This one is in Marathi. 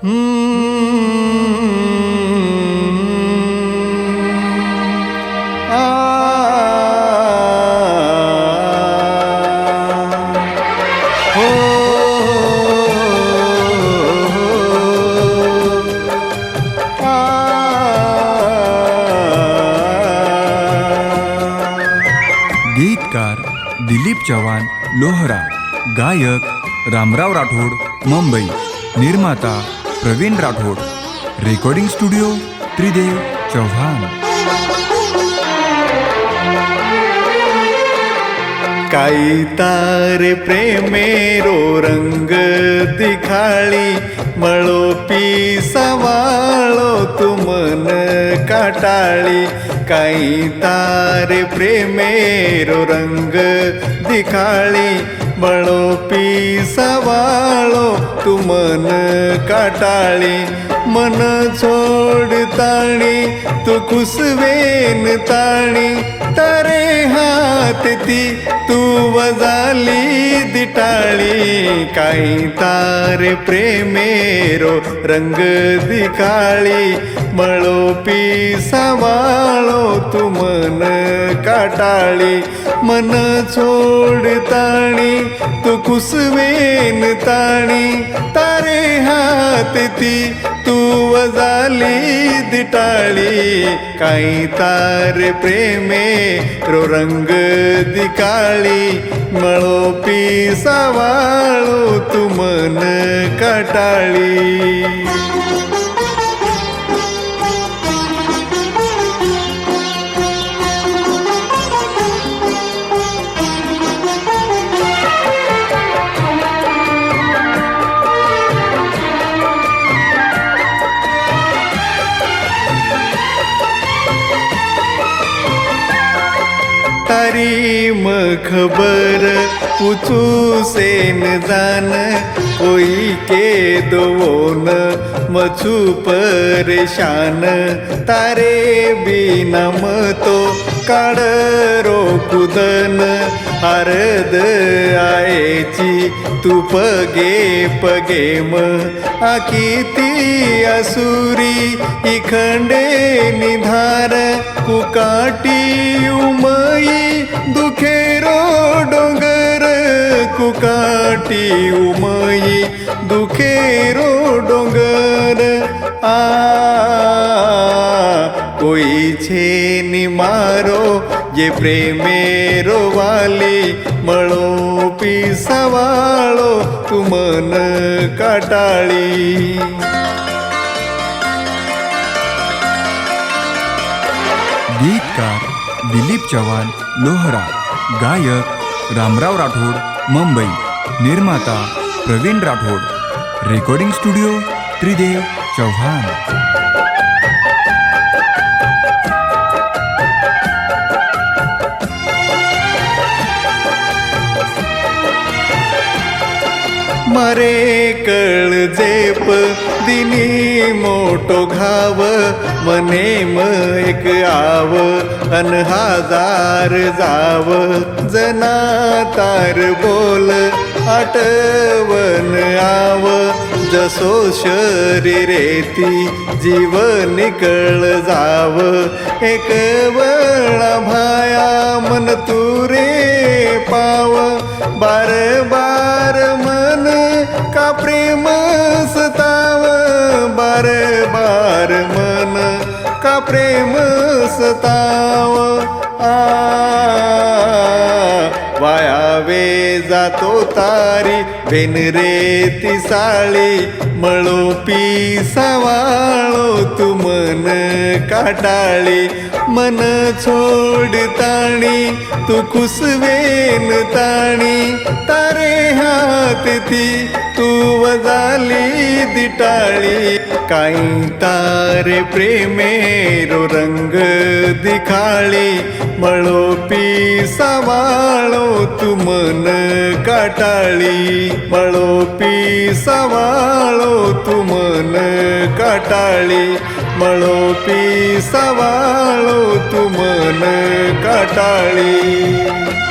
गीतकार दिलीप चव्हाण लोहरा, गायक रामराव राठोड मुंबई, निर्माता प्रवीण राठोड, रेकॉर्डिंग स्टुडिओ त्रिदेव चव्हाण। काई तारे प्रेमेरो रंग दिखाळी, मळो पी सवाळो तुमन काटाळी। काई तारे प्रेमेरो रंग दिखाळी, मळो पी सवाळो तुमन काटाळी। मन छोडताणी तू कुसवेन ताणी, तारे हात ती तू वजाली दिटाळी। काई तारे प्रेमेरो रंग दिखाळी, मळो पी सवाळो तुमन काटाळी। मन छोडताणी तू कुसवेन ताणी, तारे हात ती तू वजाली दिटाळी। काई तारे प्रेमे रो रंग दिकाळी, मळो पी सवाळो तुमन काटाळी। तारी मखबर पूछू सेन जान, कोई के दोन मछू परेशान। तारे बिना मतो काडरो कुदन, हरद आयची तू पगे पगे म। आकिती असुरी इखंडे निधार, कुकाटी उमई दुखेरो डोंगर। कुकाटी उमई दुखेरो डोंगर। कोई छे नि मारो ये प्रेमेरो वाली, मळो पी सवाळो तुमन काटाळी। गीतकार दिलीप चव्हाण लोहरा, गायक रामराव राठोड मुंबई, निर्माता प्रवीण राठोड, रेकॉर्डिंग स्टुडिओ त्रिदेव चव्हाण। मरे कळ जेप दिनी मोटो घाव, मने म एक आव अन हजार जाव। जना तार बोल आठवण आव, जसो शरीरेती जीव निकळ जाव। एक वेळा भाया मन तुरे पाव, बार बार मन का प्रेम सताव। बार बार मन का प्रेम सताव। वायावे जातो तारी बेन रेती साळी, मळो पी सवाळो तुमन काटाळी। मन छोडताणी तू कुसवेन ताणी, तारे हात ती तू वजाली दिटाळी। काई तारे प्रेमेरो रंग दिखाळी, मळो पी सवाळो तुमन काटाळी। मळो पी सवाळो तुमन काटाळी। मळो पी सवाळो तुमन काटाळी।